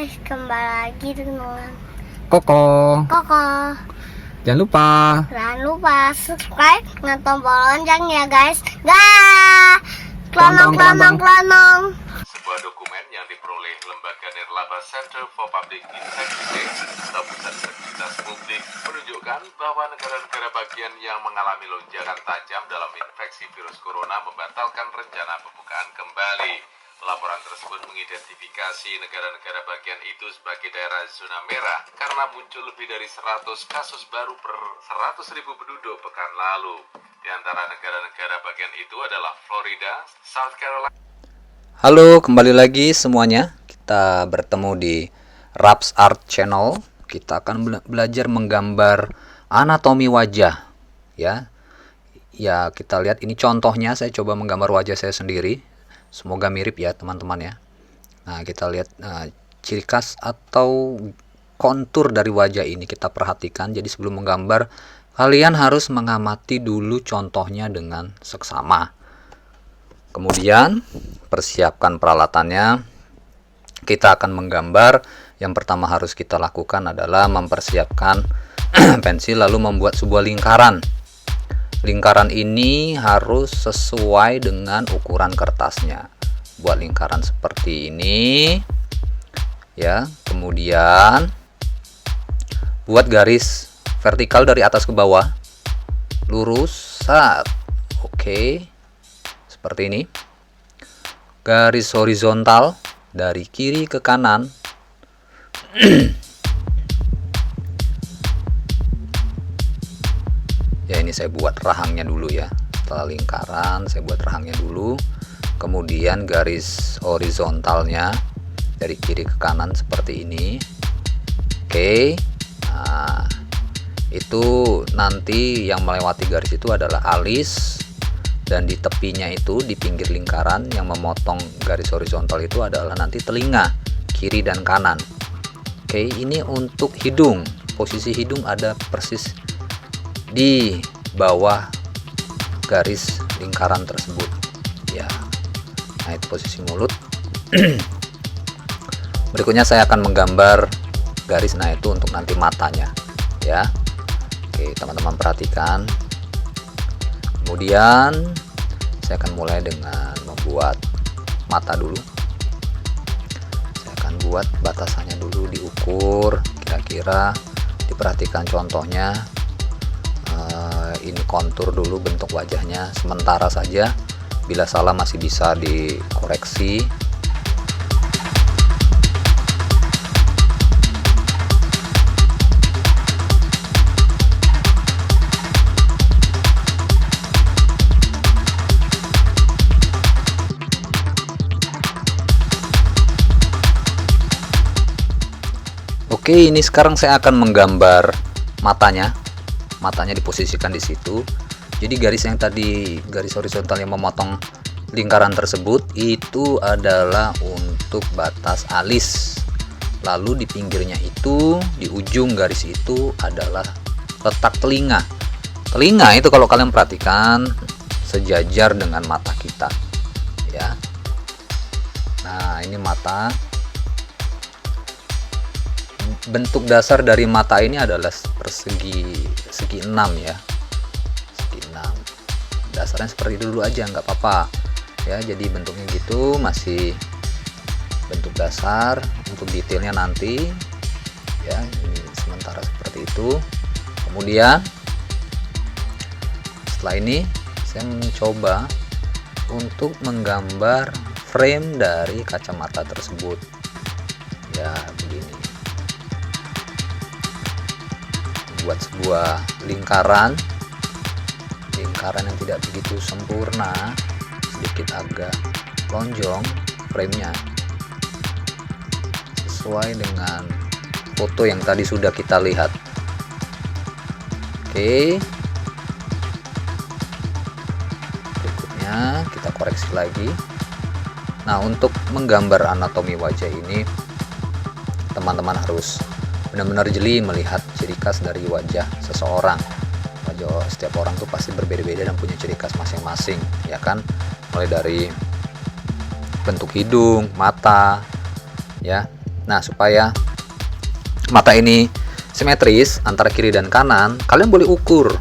guys, kembali lagi dengan Koko. Jangan lupa subscribe dengan tombol lonceng ya guys. Klonong. Sebuah dokumen yang diperoleh Lembaga Nirlaba Center for Public Integrity atau Pusat Integritas Publik menunjukkan bahwa negara-negara bagian yang mengalami lonjakan tajam dalam infeksi virus corona membatalkan rencana pembukaan kembali. Laporan tersebut mengidentifikasi negara-negara bagian itu sebagai daerah zona merah karena muncul lebih dari 100 kasus baru per 100.000 penduduk pekan lalu. Di antara negara-negara bagian itu adalah Florida, South Carolina. Halo, kembali lagi semuanya. Kita bertemu di Raps Art Channel. Kita akan belajar menggambar anatomi wajah. Ya, kita lihat ini contohnya. Saya coba menggambar wajah saya sendiri. Semoga mirip ya teman-teman ya. Nah, kita lihat ciri khas atau kontur dari wajah ini kita perhatikan. Jadi sebelum menggambar, kalian harus mengamati dulu contohnya dengan seksama. Kemudian persiapkan peralatannya. Kita akan menggambar. Yang pertama harus kita lakukan adalah mempersiapkan pensil lalu membuat sebuah lingkaran. Lingkaran ini harus sesuai dengan ukuran kertasnya. Buat lingkaran seperti ini. Ya, kemudian buat garis vertikal dari atas ke bawah. Lurus, Oke. Seperti ini. Garis horizontal dari kiri ke kanan. Ya, ini saya buat rahangnya dulu ya. Setelah lingkaran saya buat rahangnya dulu. Kemudian garis horizontalnya dari kiri ke kanan seperti ini. Oke. Nah, itu nanti yang melewati garis itu adalah alis, dan di tepinya itu di pinggir lingkaran yang memotong garis horizontal itu adalah nanti telinga kiri dan kanan. Oke, ini untuk hidung. Posisi hidung ada persis di bawah garis lingkaran tersebut ya. Nah, itu posisi mulut. Berikutnya saya akan menggambar garis, nah itu untuk nanti matanya ya. Oke, teman-teman perhatikan. Kemudian saya akan mulai dengan membuat mata dulu. Saya akan buat batasannya dulu, diukur kira-kira, diperhatikan contohnya. Ini kontur dulu bentuk wajahnya sementara saja, bila salah masih bisa dikoreksi. Oke, ini sekarang saya akan menggambar matanya. Matanya diposisikan di situ. Jadi garis yang tadi, garis horizontal yang memotong lingkaran tersebut itu adalah untuk batas alis. Lalu di pinggirnya itu, di ujung garis itu adalah letak telinga. Telinga itu kalau kalian perhatikan sejajar dengan mata kita ya. Nah, ini mata. Bentuk dasar dari mata ini adalah segi 6 ya. Segi 6. Dasarnya seperti itu dulu aja, nggak apa-apa ya. Jadi bentuknya gitu, masih bentuk dasar. Untuk detailnya nanti ya, ini sementara seperti itu. Kemudian setelah ini saya mencoba untuk menggambar frame dari kacamata tersebut ya, begini. Buat sebuah lingkaran yang tidak begitu sempurna, sedikit agak lonjong framenya, sesuai dengan foto yang tadi sudah kita lihat. Oke, berikutnya kita koreksi lagi. Nah, untuk menggambar anatomi wajah ini teman-teman harus benar-benar jeli melihat ciri khas dari wajah seseorang. Wajah setiap orang tuh pasti berbeda-beda dan punya ciri khas masing-masing ya kan. Mulai dari bentuk hidung, mata ya, Nah, supaya mata ini simetris antara kiri dan kanan, kalian boleh ukur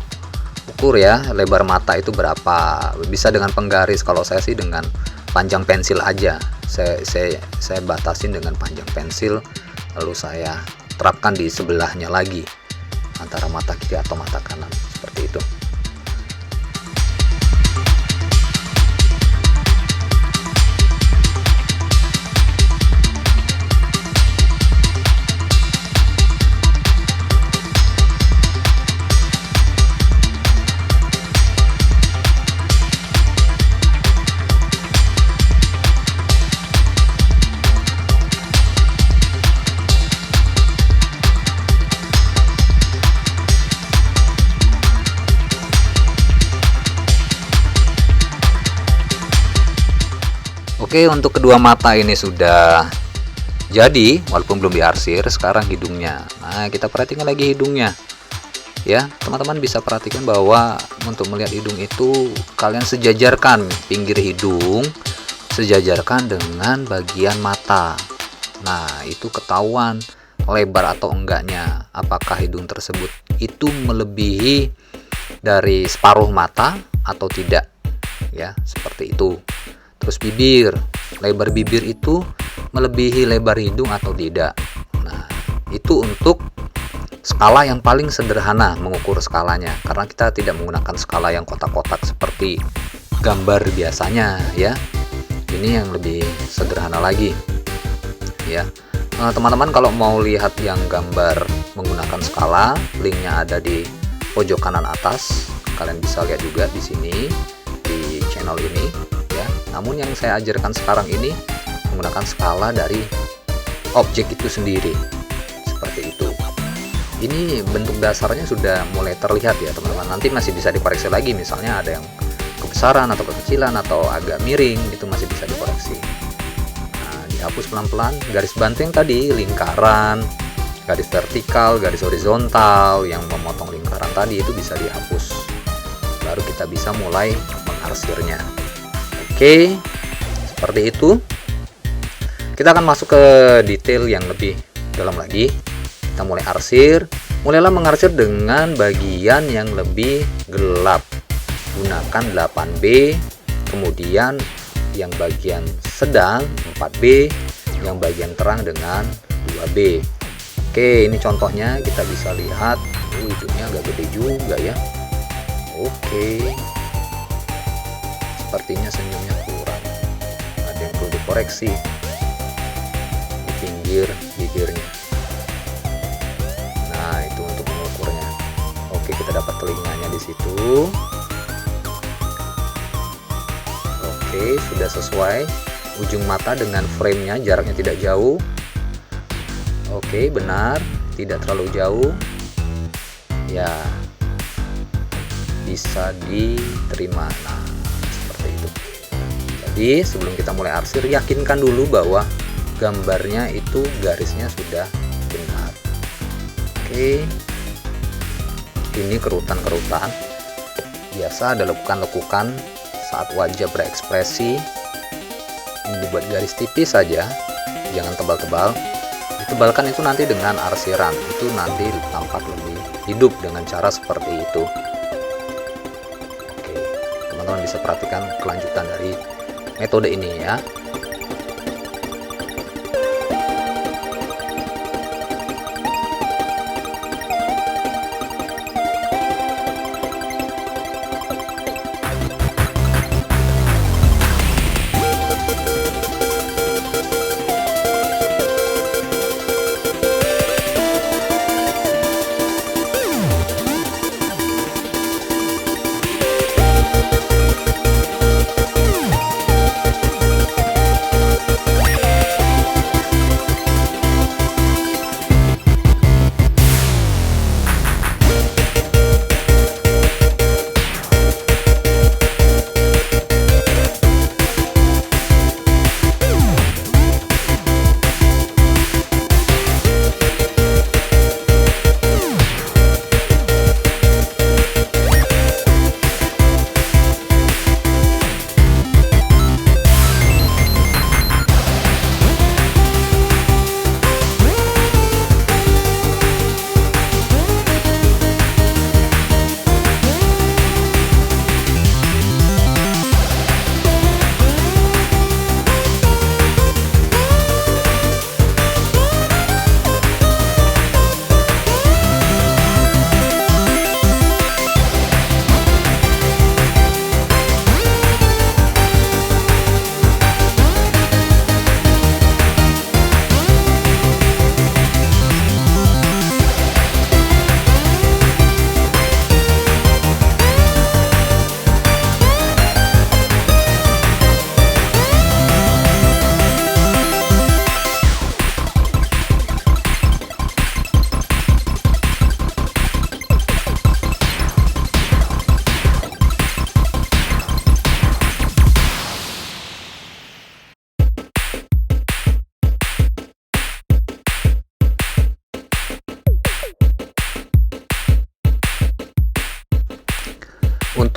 ya lebar mata itu berapa. Bisa dengan penggaris, kalau saya sih dengan panjang pensil aja. Saya batasin dengan panjang pensil, lalu saya terapkan di sebelahnya lagi antara mata kiri atau mata kanan, seperti itu. Oke, untuk kedua mata ini sudah jadi, walaupun belum diarsir. Sekarang hidungnya. Nah, kita perhatikan lagi hidungnya. Ya, teman-teman bisa perhatikan bahwa untuk melihat hidung itu kalian sejajarkan pinggir hidung, sejajarkan dengan bagian mata. Nah, itu ketahuan lebar atau enggaknya. Apakah hidung tersebut itu melebihi dari separuh mata atau tidak? Ya, seperti itu. Terus bibir, lebar bibir itu melebihi lebar hidung atau tidak. Nah, itu untuk skala yang paling sederhana mengukur skalanya, karena kita tidak menggunakan skala yang kotak-kotak seperti gambar biasanya ya. Ini yang lebih sederhana lagi ya. Teman-teman kalau mau lihat yang gambar menggunakan skala, linknya ada di pojok kanan atas. Kalian bisa lihat juga di sini di channel ini ya. Namun yang saya ajarkan sekarang ini menggunakan skala dari objek itu sendiri, seperti itu. Ini bentuk dasarnya sudah mulai terlihat ya teman-teman. Nanti masih bisa dikoreksi lagi, misalnya ada yang kebesaran atau kekecilan atau agak miring, itu masih bisa dikoreksi. Nah, dihapus pelan-pelan. Garis banting tadi, lingkaran, garis vertikal, garis horizontal yang memotong lingkaran tadi itu bisa dihapus. Baru kita bisa mulai mengarsirnya. Oke, seperti itu. Kita akan masuk ke detail yang lebih dalam lagi. Kita mulai arsir. Mulailah mengarsir dengan bagian yang lebih gelap. Gunakan 8B, kemudian yang bagian sedang 4B, yang bagian terang dengan 2B. Oke, ini contohnya kita bisa lihat. Hidungnya agak gede juga ya. Oke. Sepertinya senyumnya kurang, ada yang perlu dikoreksi di pinggir bibirnya. Nah, itu untuk mengukurnya. Oke, kita dapat telinganya di situ. Oke, sudah sesuai. Ujung mata dengan frame-nya jaraknya tidak jauh. Oke, benar, tidak terlalu jauh. Ya, bisa diterima. Nah, jadi sebelum kita mulai arsir, yakinkan dulu bahwa gambarnya itu garisnya sudah benar. Oke, ini kerutan-kerutan biasa ada lekukan-lekukan saat wajah berekspresi. Ini dibuat garis tipis saja, jangan tebal-tebal. Ditebalkan itu nanti dengan arsiran, itu nanti tampak lebih hidup dengan cara seperti itu. Oke, teman-teman bisa perhatikan kelanjutan dari metode ini ya.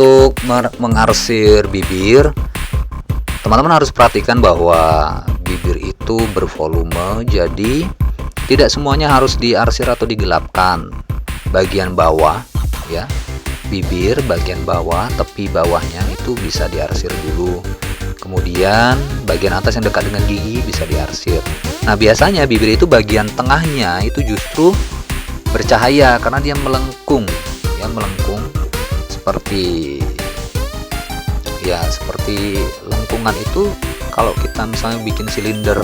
untuk mengarsir bibir, teman-teman harus perhatikan bahwa bibir itu bervolume, jadi tidak semuanya harus diarsir atau digelapkan. Bagian bawah ya, bibir bagian bawah, tepi bawahnya itu bisa diarsir dulu. Kemudian bagian atas yang dekat dengan gigi bisa diarsir. Nah, biasanya bibir itu bagian tengahnya itu justru bercahaya karena dia melengkung, ya melengkung seperti lengkungan itu. Kalau kita misalnya bikin silinder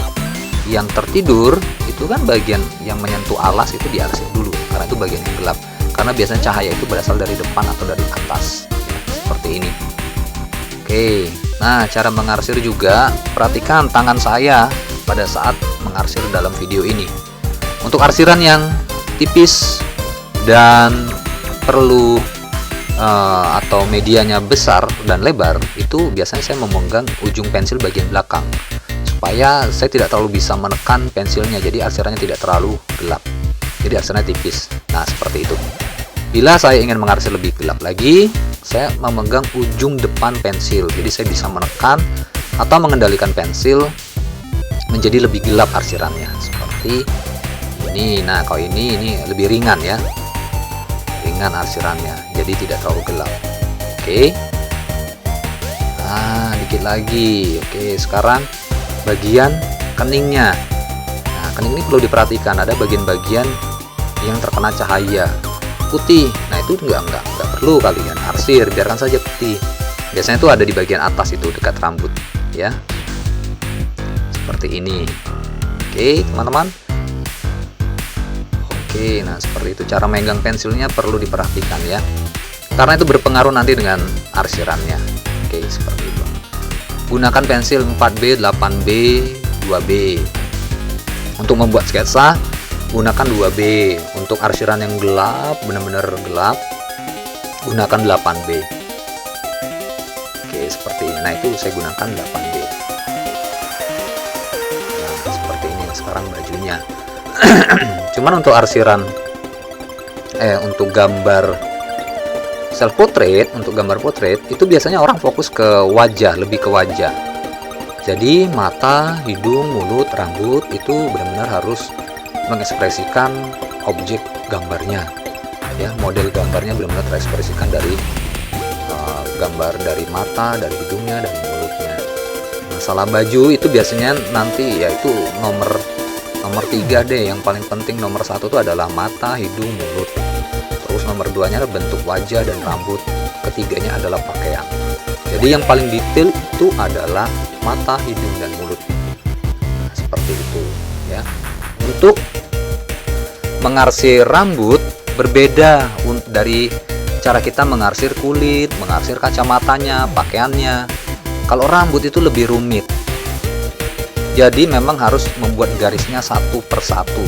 yang tertidur, itu kan bagian yang menyentuh alas itu diarsir dulu karena itu bagian yang gelap, karena biasanya cahaya itu berasal dari depan atau dari atas, seperti ini. Oke, nah cara mengarsir juga, perhatikan tangan saya pada saat mengarsir dalam video ini. Untuk arsiran yang tipis dan perlu atau medianya besar dan lebar, itu biasanya saya memegang ujung pensil bagian belakang supaya saya tidak terlalu bisa menekan pensilnya, jadi arsirannya tidak terlalu gelap, jadi arsirannya tipis. Nah, seperti itu. Bila saya ingin mengarsir lebih gelap lagi, saya memegang ujung depan pensil, jadi saya bisa menekan atau mengendalikan pensil menjadi lebih gelap arsirannya, seperti ini. Nah, kalau ini lebih ringan ya, ringan arsirannya, jadi tidak terlalu gelap. Oke, nah dikit lagi. Oke, sekarang bagian keningnya. Nah, kening ini perlu diperhatikan, ada bagian-bagian yang terkena cahaya putih. Nah, itu enggak perlu kalian arsir, biarkan saja putih. Biasanya itu ada di bagian atas itu dekat rambut ya, seperti ini. Oke teman-teman. Oke, nah seperti itu cara megang pensilnya perlu diperhatikan ya, karena itu berpengaruh nanti dengan arsirannya. Oke, seperti itu. Gunakan pensil 4B, 8B, 2B. Untuk membuat sketsa gunakan 2B. Untuk arsiran yang gelap, benar-benar gelap, gunakan 8B. Oke, seperti ini. Nah, itu saya gunakan 8B. Nah, seperti ini sekarang bajunya. Cuman untuk arsiran untuk gambar self portrait, untuk gambar portrait itu biasanya orang fokus ke wajah, lebih ke wajah. Jadi mata, hidung, mulut, rambut itu benar-benar harus mengekspresikan objek gambarnya ya, model gambarnya benar-benar terekspresikan dari gambar dari mata, dari hidungnya, dari mulutnya. Masalah baju itu biasanya nanti yaitu nomor 3 deh, yang paling penting. Nomor 1 itu adalah mata, hidung, mulut. Terus nomor 2-nya adalah bentuk wajah dan rambut. Ketiganya adalah pakaian. Jadi yang paling detail itu adalah mata, hidung, dan mulut. Nah, seperti itu ya. Untuk mengarsir rambut berbeda dari cara kita mengarsir kulit, mengarsir kacamatanya, pakaiannya. Kalau rambut itu lebih rumit. Jadi memang harus membuat garisnya satu per satu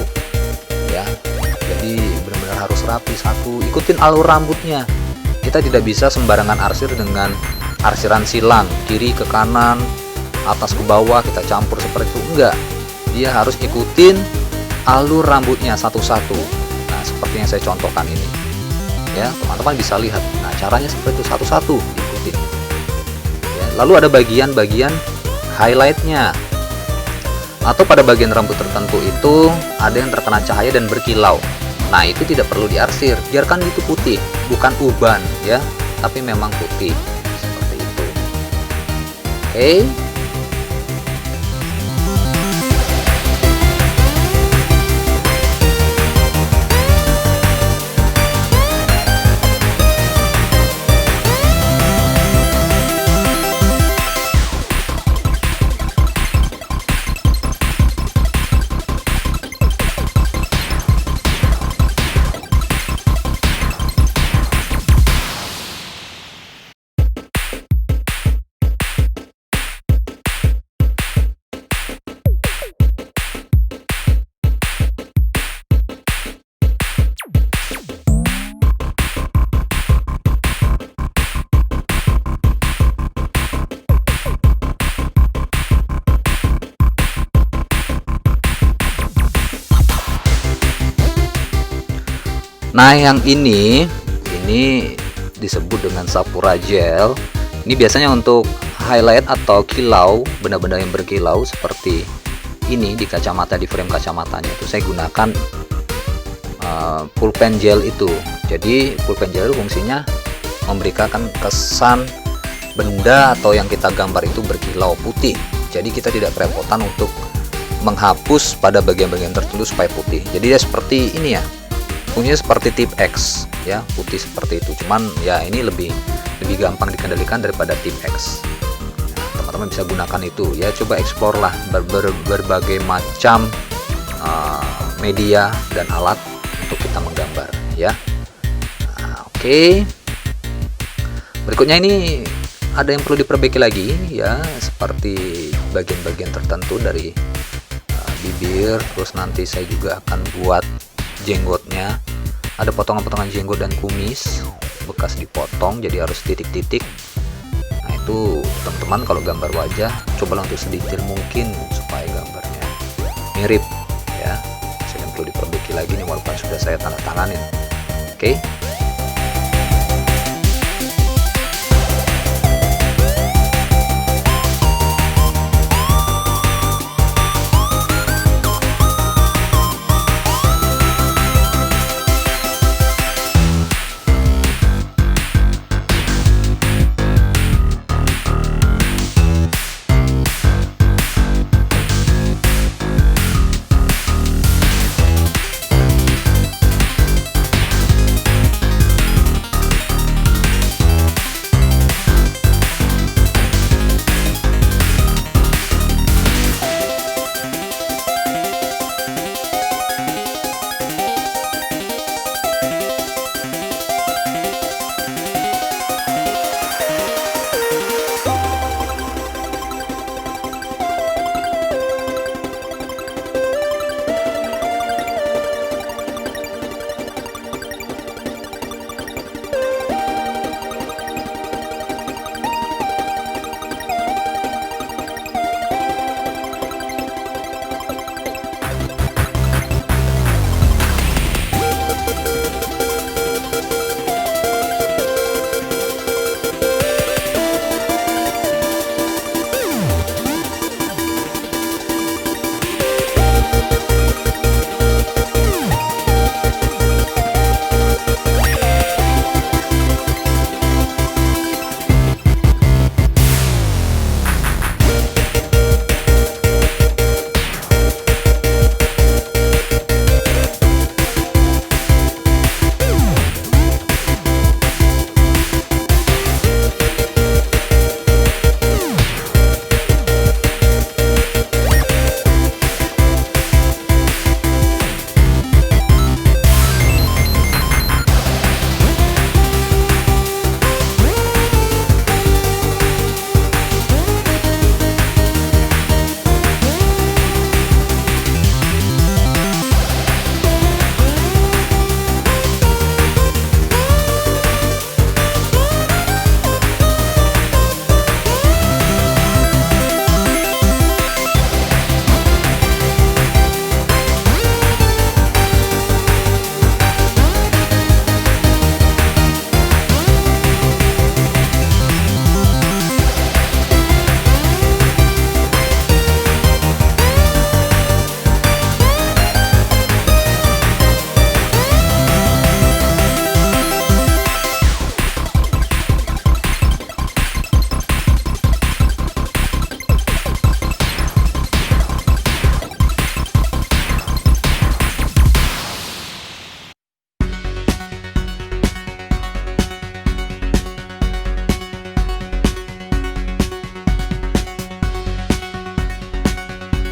ya, jadi benar-benar harus rapi satu, ikutin alur rambutnya. Kita tidak bisa sembarangan arsir dengan arsiran silang, kiri ke kanan, atas ke bawah kita campur seperti itu, enggak. Dia harus ikutin alur rambutnya satu-satu. Nah, seperti yang saya contohkan ini ya, teman-teman bisa lihat. Nah, caranya seperti itu, satu-satu diikutin ya. Lalu ada bagian-bagian highlightnya, atau pada bagian rambut tertentu itu ada yang terkena cahaya dan berkilau. Nah, itu tidak perlu diarsir, biarkan itu putih, bukan uban ya, tapi memang putih seperti itu. Oke. Nah, yang ini disebut dengan Sapura Gel. Ini biasanya untuk highlight atau kilau, benda-benda yang berkilau seperti ini di kacamata, di frame kacamatanya itu saya gunakan pulpen gel itu. Jadi pulpen gel itu fungsinya memberikan kesan benda atau yang kita gambar itu berkilau putih. Jadi kita tidak kerepotan untuk menghapus pada bagian-bagian tertentu supaya putih. Jadi ya seperti ini ya, fungsinya seperti tip X ya, putih seperti itu. Cuman ya ini lebih gampang dikendalikan daripada tip X. Teman-teman bisa gunakan itu ya, coba explore lah berbagai macam media dan alat untuk kita menggambar ya. Oke. Berikutnya ini ada yang perlu diperbaiki lagi ya, seperti bagian-bagian tertentu dari bibir. Terus nanti saya juga akan buat jenggotnya, ada potongan-potongan jenggot dan kumis bekas dipotong, jadi harus titik-titik. Nah itu teman-teman kalau gambar wajah cobalah untuk sedetail mungkin supaya gambarnya mirip ya. Saya perlu diperbaiki lagi nih walaupun sudah saya tanda tanganin. Oke.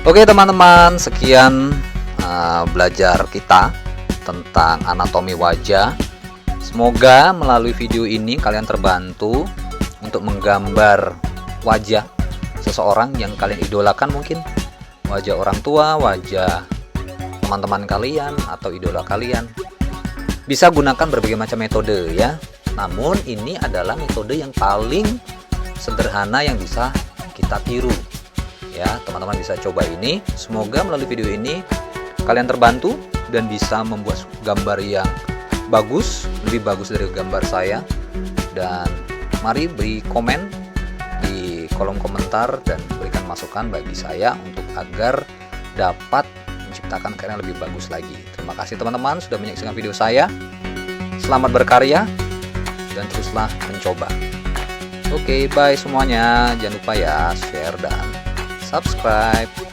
Oke teman-teman, sekian belajar kita tentang anatomi wajah. Semoga melalui video ini kalian terbantu untuk menggambar wajah seseorang yang kalian idolakan, mungkin wajah orang tua, wajah teman-teman kalian atau idola kalian. Bisa gunakan berbagai macam metode ya. Namun ini adalah metode yang paling sederhana yang bisa kita tiru. Ya, teman-teman bisa coba ini. Semoga melalui video ini kalian terbantu dan bisa membuat gambar yang bagus, lebih bagus dari gambar saya. Dan mari beri komen di kolom komentar dan berikan masukan bagi saya untuk agar dapat menciptakan karya yang lebih bagus lagi. Terima kasih teman-teman sudah menyaksikan video saya. Selamat berkarya dan teruslah mencoba. Oke, bye semuanya. Jangan lupa ya share dan subscribe.